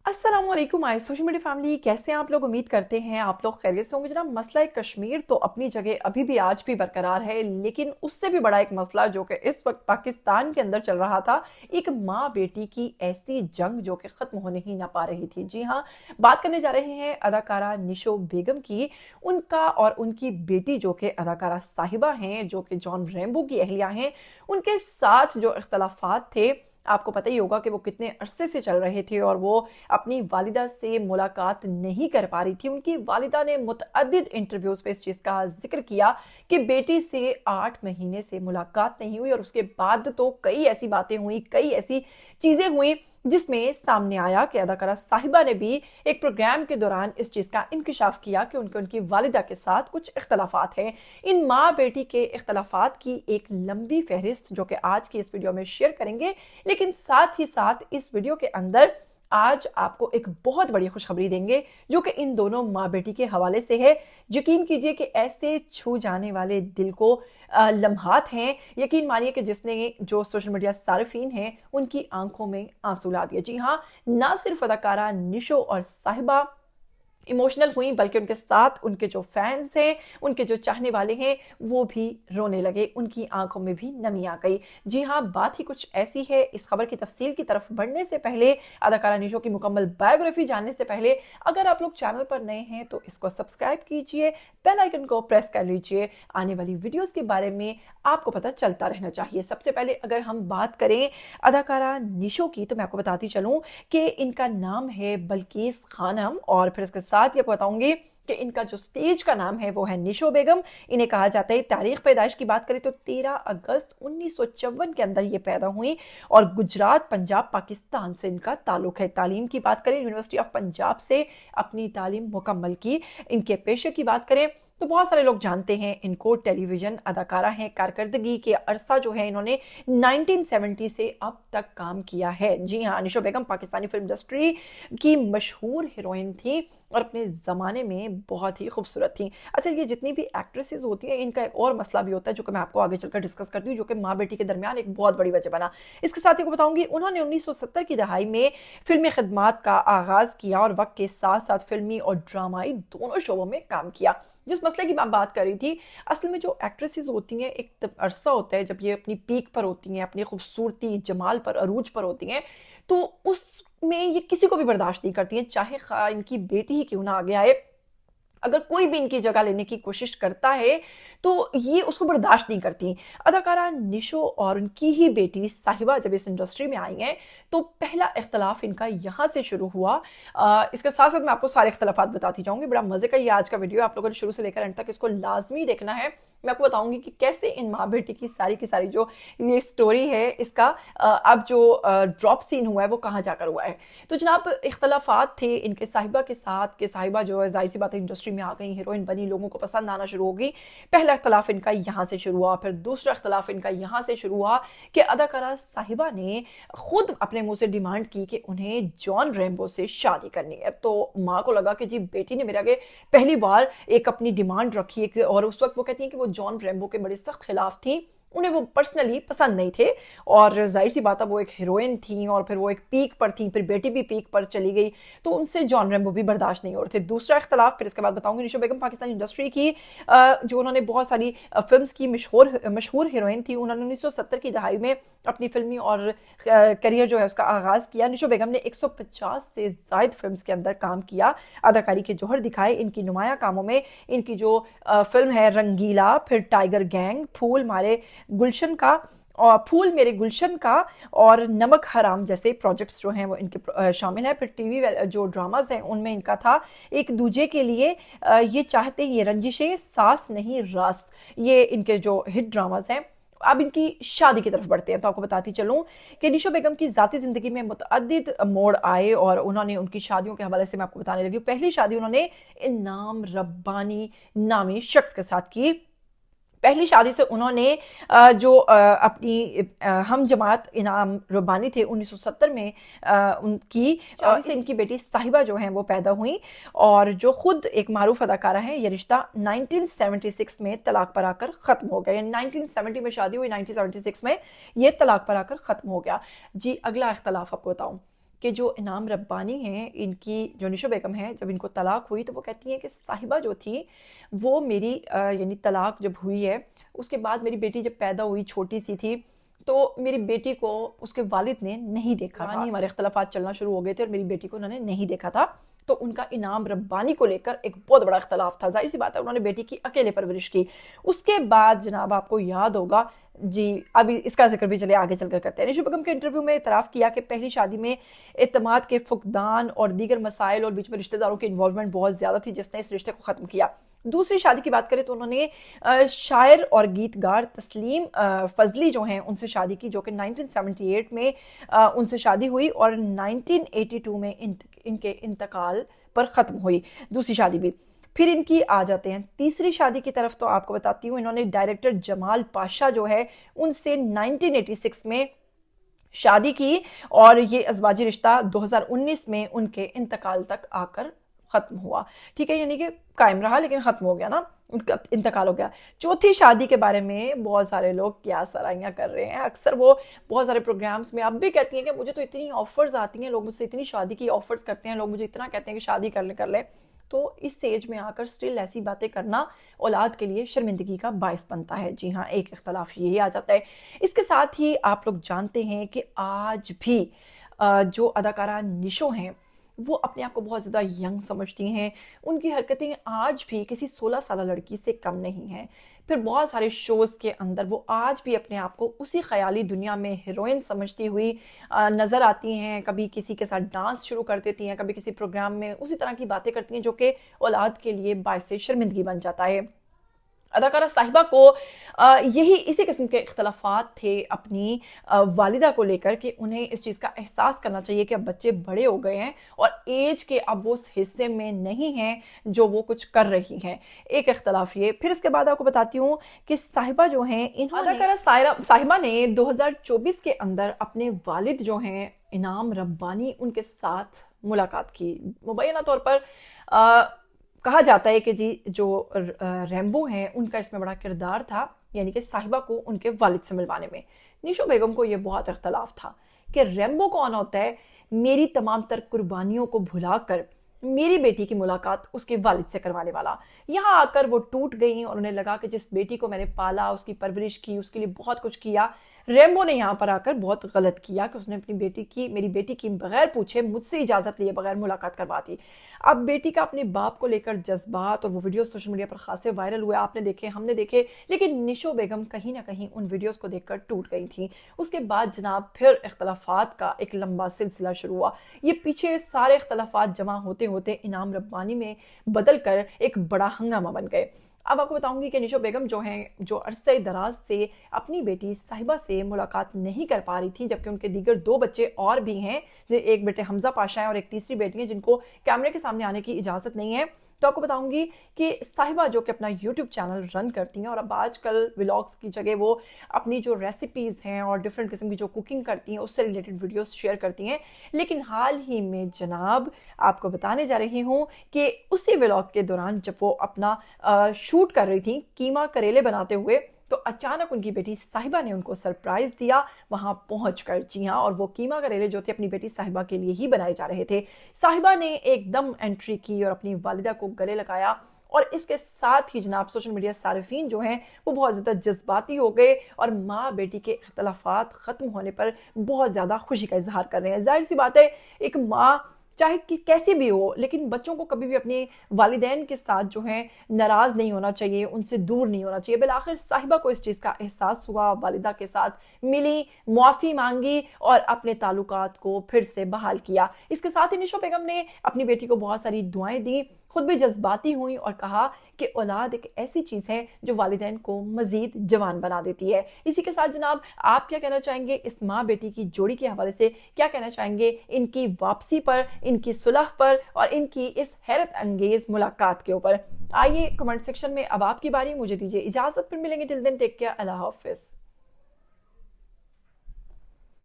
السلام علیکم آئی social media family, کیسے ہیں آپ لوگ؟ امید کرتے ہیں آپ لوگ خیریت سے ہوں گے۔ جناب، مسئلہ کشمیر تو اپنی جگہ ابھی بھی آج بھی برقرار ہے، لیکن اس سے بھی بڑا ایک مسئلہ جو کہ اس وقت پاکستان کے اندر چل رہا تھا، ایک ماں بیٹی کی ایسی جنگ جو کہ ختم ہونے ہی نہ پا رہی تھی۔ جی ہاں، بات کرنے جا رہے ہیں اداکارہ نشو بیگم کی، ان کا اور ان کی بیٹی جو کہ اداکارہ صاحبہ ہیں، جو کہ جان ریمبو کی اہلیہ ہیں، ان کے ساتھ جو اختلافات تھے۔ آپ کو پتہ ہی ہوگا کہ وہ کتنے عرصے سے چل رہے تھے اور وہ اپنی والدہ سے ملاقات نہیں کر پا رہی تھی۔ ان کی والدہ نے متعدد انٹرویوز پہ اس چیز کا ذکر کیا کہ بیٹی سے 8 مہینے سے ملاقات نہیں ہوئی، اور اس کے بعد تو کئی ایسی باتیں ہوئیں، کئی ایسی چیزیں ہوئیں جس میں سامنے آیا کہ اداکارہ صاحبہ نے بھی ایک پروگرام کے دوران اس چیز کا انکشاف کیا کہ ان کی والدہ کے ساتھ کچھ اختلافات ہیں۔ ان ماں بیٹی کے اختلافات کی ایک لمبی فہرست جو کہ آج کی اس ویڈیو میں شیئر کریں گے، لیکن ساتھ ہی ساتھ اس ویڈیو کے اندر آج آپ کو ایک بہت بڑی خوشخبری دیں گے جو کہ ان دونوں ماں بیٹی کے حوالے سے ہے۔ یقین کیجئے کہ ایسے چھو جانے والے دل کو لمحات ہیں، یقین مانیے کہ جس نے جو سوشل میڈیا صارفین ہیں ان کی آنکھوں میں آنسو لا دیا۔ جی ہاں، نہ صرف اداکارہ نشو اور صاحبہ ایموشنل ہوئیں، بلکہ ان کے ساتھ ان کے جو فینز ہیں، ان کے جو چاہنے والے ہیں، وہ بھی رونے لگے، ان کی آنکھوں میں بھی نمی آ گئی۔ جی ہاں، بات ہی کچھ ایسی ہے۔ اس خبر کی تفصیل کی طرف بڑھنے سے پہلے، اداکارہ نشو کی مکمل بایوگرافی جاننے سے پہلے، اگر آپ لوگ چینل پر نئے ہیں تو اس کو سبسکرائب کیجئے، بیل آئیکن کو پریس کر لیجئے، آنے والی ویڈیوز کے بارے میں آپ کو پتہ چلتا رہنا چاہیے۔ سب سے پہلے اگر ہم بات کریں اداکارہ نشو کی، تو میں آپ کو بتاتی چلوں کہ ان کا نام ہے بلقیس خانم، اور پھر اس کے ساتھ یہ بتاؤں گی کہ ان کا جو سٹیج کا نام ہے وہ ہے نشو بیگم۔ انہیں کہا جاتا ہے، تاریخ پیدائش کی بات کریں تو 13 اگست 1954 کے اندر یہ پیدا ہوئی، اور گجرات، پنجاب، پاکستان سے ان کا تعلق ہے۔ تعلیم کی بات کریں، یونیورسٹی آف پنجاب سے اپنی تعلیم مکمل کی۔ ان کے پیشے کی بات کریں تو بہت سارے لوگ جانتے ہیں ان کو، ٹیلی ویژن اداکارہ ہیں۔ کارکردگی کے عرصہ جو ہے، انہوں نے 1970 سے اب تک کام کیا ہے۔ جی ہاں، نشو بیگم پاکستانی فلم انڈسٹری کی مشہور ہیروئن تھی اور اپنے زمانے میں بہت ہی خوبصورت تھیں۔ اچھا، یہ جتنی بھی ایکٹریسز ہوتی ہیں، ان کا ایک اور مسئلہ بھی ہوتا ہے جو کہ میں آپ کو آگے چل کر ڈسکس کرتی ہوں، جو کہ ماں بیٹی کے درمیان ایک بہت بڑی وجہ بنا۔ اس کے ساتھ ہی کو بتاؤں گی، انہوں نے 1970 کی دہائی میں فلمی خدمات کا آغاز کیا اور وقت کے ساتھ ساتھ فلمی اور ڈرامائی دونوں شعبوں میں کام کیا۔ جس مسئلے کی میں بات کر رہی تھی، اصل میں جو ایکٹریسز ہوتی ہیں، ایک عرصہ ہوتا ہے جب یہ اپنی پیک پر ہوتی ہیں، اپنی خوبصورتی، جمال پر، عروج پر ہوتی ہیں، تو اس میں یہ کسی کو بھی برداشت نہیں کرتی ہیں، چاہے ان کی بیٹی ہی کیوں نہ آگے آئے۔ اگر کوئی بھی ان کی جگہ لینے کی کوشش کرتا ہے تو یہ اس کو برداشت نہیں کرتی۔ اداکارہ نشو اور ان کی ہی بیٹی صاحبہ جب اس انڈسٹری میں آئی ہیں تو پہلا اختلاف ان کا یہاں سے شروع ہوا۔ اس کے ساتھ ساتھ میں آپ کو سارے اختلافات بتاتی جاؤں گی۔ بڑا مزے کا یہ آج کا ویڈیو، آپ لوگوں نے شروع سے لے کر اینڈ تک اس کو لازمی دیکھنا ہے۔ میں آپ کو بتاؤں گی کہ کیسے ان ماں بیٹی کی ساری جو یہ سٹوری ہے، اس کا اب جو ڈراپ سین ہوا ہے وہ کہاں جا کر ہوا ہے۔ تو جناب، اختلافات تھے ان کے صاحبہ کے ساتھ کہ صاحبہ جو ہے ظاہر سی بات ہے انڈسٹری میں آ گئی، ہیروئن بنی، لوگوں کو پسند آنا شروع ہوگی۔ پہلا اختلاف ان کا یہاں سے شروع ہوا، پھر دوسرا اختلاف ان کا یہاں سے شروع ہوا کہ اداکارہ صاحبہ نے خود اپنے منہ سے ڈیمانڈ کی کہ انہیں جان ریمبو سے شادی کرنی ہے۔ تو ماں کو لگا کہ جی بیٹی نے میرے آگے پہلی بار ایک اپنی ڈیمانڈ رکھی، اور اس وقت وہ کہتی ہیں کہ وہ جان ریمبو کے بڑے سخت خلاف تھیں، انہیں وہ پرسنلی پسند نہیں تھے، اور ظاہر سی بات ہے وہ ایک ہیروئن تھیں اور پھر وہ ایک پیک پر تھیں، پھر بیٹی بھی پیک پر چلی گئی، تو ان سے جان ریمبو بھی برداشت نہیں ہو رہے تھے۔ دوسرا اختلاف پھر اس کے بعد بتاؤں گی، نشو بیگم پاکستانی انڈسٹری کی جو انہوں نے بہت ساری فلمز کی مشہور ہیروئن تھی۔ انہوں نے 1970 کی دہائی میں اپنی فلمی اور کریئر جو ہے اس کا آغاز کیا۔ نشو بیگم نے 150 سے زائد فلمز کے اندر کام کیا، اداکاری کے جوہر دکھائے۔ ان کی نمایاں کاموں میں ان کی جو فلم ہے رنگیلا، پھر ٹائیگر گینگ، پھول میرے گلشن کا اور نمک حرام جیسے پروجیکٹس جو ہیں وہ ان کے شامل ہیں۔ پھر ٹی وی جو ڈراماز ہیں ان میں ان کا تھا ایک دوجے کے لیے یہ چاہتے یہ رنجشیں، ساس نہیں راس، یہ ان کے جو ہٹ ڈراماز ہیں۔ اب ان کی شادی کی طرف بڑھتے ہیں تو آپ کو بتاتی چلوں کہ نشو بیگم کی ذاتی زندگی میں متعدد موڑ آئے، اور انہوں نے ان کی شادیوں کے حوالے سے میں آپ کو بتانے لگی۔ پہلی شادی انہوں نے انعام ربانی نامی شخص کے ساتھ کی۔ پہلی شادی سے انہوں نے جو اپنی ہم جماعت انعام ربانی تھے 1970 میں ان کی شادی سے ان کی بیٹی صاحبہ جو ہیں وہ پیدا ہوئیں، اور جو خود ایک معروف اداکارہ ہیں۔ یہ رشتہ 1976 میں طلاق پر آ کر ختم ہو گیا، یعنی 1970 میں شادی ہوئی، 1976 میں یہ طلاق پر آ کر ختم ہو گیا۔ جی، اگلا اختلاف آپ کو بتاؤں کہ جو انعام ربانی ہیں، ان کی جو نشو بیگم ہے، جب ان کو طلاق ہوئی تو وہ کہتی ہیں کہ صاحبہ جو تھی وہ میری یعنی طلاق جب ہوئی ہے اس کے بعد میری بیٹی جب پیدا ہوئی چھوٹی سی تھی تو میری بیٹی کو اس کے والد نے نہیں دیکھا تھا، ہمارے اختلافات چلنا شروع ہو گئے تھے اور میری بیٹی کو انہوں نے نہیں دیکھا تھا، تو ان کا انعام ربانی کو لے کر ایک بہت بڑا اختلاف تھا۔ ظاہر سی بات ہے انہوں نے بیٹی کی اکیلے پرورش کی۔ اس کے بعد جناب آپ کو یاد ہوگا، جی ابھی اس کا ذکر بھی چلے آگے چل کر کرتے ہیں، نشو بیگم کے انٹرویو میں اعتراف کیا کہ پہلی شادی میں اعتماد کے فقدان اور دیگر مسائل اور بیچ میں رشتہ داروں کی انوالومنٹ بہت زیادہ تھی جس نے اس رشتے کو ختم کیا۔ دوسری شادی کی بات کریں تو انہوں نے شاعر اور گیت گار تسلیم فضلی جو ہیں ان سے شادی کی، جو کہ 1978 میں ان سے شادی ہوئی اور 1982 میں ان کے انتقال پر ختم ہوئی دوسری شادی بھی۔ پھر ان کی آ جاتے ہیں تیسری شادی کی طرف، تو آپ کو بتاتی ہوں انہوں نے ڈائریکٹر جمال پاشا جو ہے ان سے 1986 میں شادی کی اور یہ ازواجی رشتہ 2019 میں ان کے انتقال تک آ کر ختم ہوا، ٹھیک ہے، یعنی کہ قائم رہا لیکن ختم ہو گیا نا، ان کا انتقال ہو گیا۔ چوتھی شادی کے بارے میں بہت سارے لوگ کیا سرائیاں کر رہے ہیں، اکثر وہ بہت سارے پروگرامز میں اب بھی کہتی ہیں کہ مجھے تو اتنی آفرز آتی ہیں، لوگ مجھ سے اتنی شادی کی آفرز کرتے ہیں، لوگ مجھے اتنا کہتے ہیں کہ شادی کر لیں، تو اس ایج میں آ کر سٹل ایسی باتیں کرنا اولاد کے لیے شرمندگی کا باعث بنتا ہے۔ جی ہاں، ایک اختلاف یہی آ جاتا ہے۔ اس کے ساتھ ہی آپ لوگ جانتے ہیں کہ آج بھی جو اداکارہ نشو ہیں وہ اپنے آپ کو بہت زیادہ ینگ سمجھتی ہیں، ان کی حرکتیں آج بھی کسی 16 سالہ لڑکی سے کم نہیں ہیں۔ پھر بہت سارے شوز کے اندر وہ آج بھی اپنے آپ کو اسی خیالی دنیا میں ہیروئن سمجھتی ہوئی نظر آتی ہیں، کبھی کسی کے ساتھ ڈانس شروع کر دیتی ہیں، کبھی کسی پروگرام میں اسی طرح کی باتیں کرتی ہیں جو کہ اولاد کے لیے باعث شرمندگی بن جاتا ہے۔ اداکارہ صاحبہ کو اسی قسم کے اختلافات تھے اپنی والدہ کو لے کر کہ انہیں اس چیز کا احساس کرنا چاہیے کہ اب بچے بڑے ہو گئے ہیں اور ایج کے اب وہ اس حصے میں نہیں ہیں جو وہ کچھ کر رہی ہیں، ایک اختلاف یہ۔ پھر اس کے بعد آپ کو بتاتی ہوں کہ صاحبہ جو ہیں اداکارہ صاحبہ نے 2024 کے اندر اپنے والد جو ہیں انعام ربانی ان کے ساتھ ملاقات کی۔ مبینہ طور پر کہا جاتا ہے کہ جی جو ریمبو ہیں ان کا اس میں بڑا کردار تھا، یعنی کہ صاحبہ کو ان کے والد سے ملوانے میں۔ نشو بیگم کو یہ بہت اختلاف تھا کہ ریمبو کون ہوتا ہے میری تمام تر قربانیوں کو بھلا کر میری بیٹی کی ملاقات اس کے والد سے کروانے والا۔ یہاں آ کر وہ ٹوٹ گئیں اور انہیں لگا کہ جس بیٹی کو میں نے پالا، اس کی پرورش کی، اس کے لیے بہت کچھ کیا، ریمبو نے یہاں پر آ کر بہت غلط کیا کہ اس نے اپنی میری بیٹی کی بغیر پوچھے مجھ سے اجازت لیے بغیر ملاقات کروا دی۔ اب بیٹی کا اپنے باپ کو لے کر جذبات اور وہ ویڈیوز سوشل میڈیا پر خاصے وائرل ہوئے، آپ نے دیکھے، ہم نے دیکھے، لیکن نشو بیگم کہیں نہ کہیں ان ویڈیوز کو دیکھ کر ٹوٹ گئی تھیں۔ اس کے بعد جناب پھر اختلافات کا ایک لمبا سلسلہ شروع ہوا۔ یہ پیچھے سارے اختلافات جمع ہوتے ہوتے انعام ربانی میں بدل کر ایک بڑا ہنگامہ بن گئے۔ اب آپ کو بتاؤں گی کہ نشو بیگم جو ہیں جو عرصہ دراز سے اپنی بیٹی صاحبہ سے ملاقات نہیں کر پا رہی تھی، جبکہ ان کے دیگر 2 بچے اور بھی ہیں، ایک بیٹے حمزہ پاشا ہیں اور ایک تیسری بیٹی ہیں جن کو کیمرے کے سامنے آنے کی اجازت نہیں ہے، تو آپ کو بتاؤں گی کہ صاحبہ جو کہ اپنا یوٹیوب چینل رن کرتی ہیں اور اب آج کل ولاگز کی جگہ وہ اپنی جو ریسیپیز ہیں اور ڈیفرنٹ قسم کی جو کوکنگ کرتی ہیں اس سے ریلیٹڈ ویڈیوز شیئر کرتی ہیں، لیکن حال ہی میں جناب آپ کو بتانے جا رہی ہوں کہ اسی ولاگ کے دوران جب وہ اپنا شوٹ کر رہی تھی قیمہ کریلے بناتے ہوئے، تو اچانک ان کی بیٹی صاحبہ نے ان کو سرپرائز دیا وہاں پہنچ کر۔ جی ہاں، اور وہ قیمہ کریلے جو تھے اپنی بیٹی صاحبہ کے لیے ہی بنائے جا رہے تھے۔ صاحبہ نے ایک دم انٹری کی اور اپنی والدہ کو گلے لگایا، اور اس کے ساتھ ہی جناب سوشل میڈیا صارفین جو ہیں وہ بہت زیادہ جذباتی ہو گئے اور ماں بیٹی کے اختلافات ختم ہونے پر بہت زیادہ خوشی کا اظہار کر رہے ہیں۔ ظاہر سی بات ہے ایک ماں چاہے کیسی بھی ہو لیکن بچوں کو کبھی بھی اپنے والدین کے ساتھ جو ہے ناراض نہیں ہونا چاہیے، ان سے دور نہیں ہونا چاہیے۔ بالآخر صاحبہ کو اس چیز کا احساس ہوا، والدہ کے ساتھ ملی، معافی مانگی اور اپنے تعلقات کو پھر سے بحال کیا۔ اس کے ساتھ ہی نشو بیگم نے اپنی بیٹی کو بہت ساری دعائیں دیں، خود بھی جذباتی ہوئی اور کہا کہ اولاد ایک ایسی چیز ہے جو والدین کو مزید جوان بنا دیتی ہے۔ اسی کے ساتھ جناب آپ کیا کہنا چاہیں گے اس ماں بیٹی کی جوڑی کے حوالے سے؟ کیا کہنا چاہیں گے ان کی واپسی پر، ان کی صلح پر اور ان کی اس حیرت انگیز ملاقات کے اوپر؟ آئیے کمنٹ سیکشن میں اب آپ کی باری، مجھے دیجیے اجازت، پھر ملیں گے، ٹل دین ٹیک کیئر، اللہ حافظ۔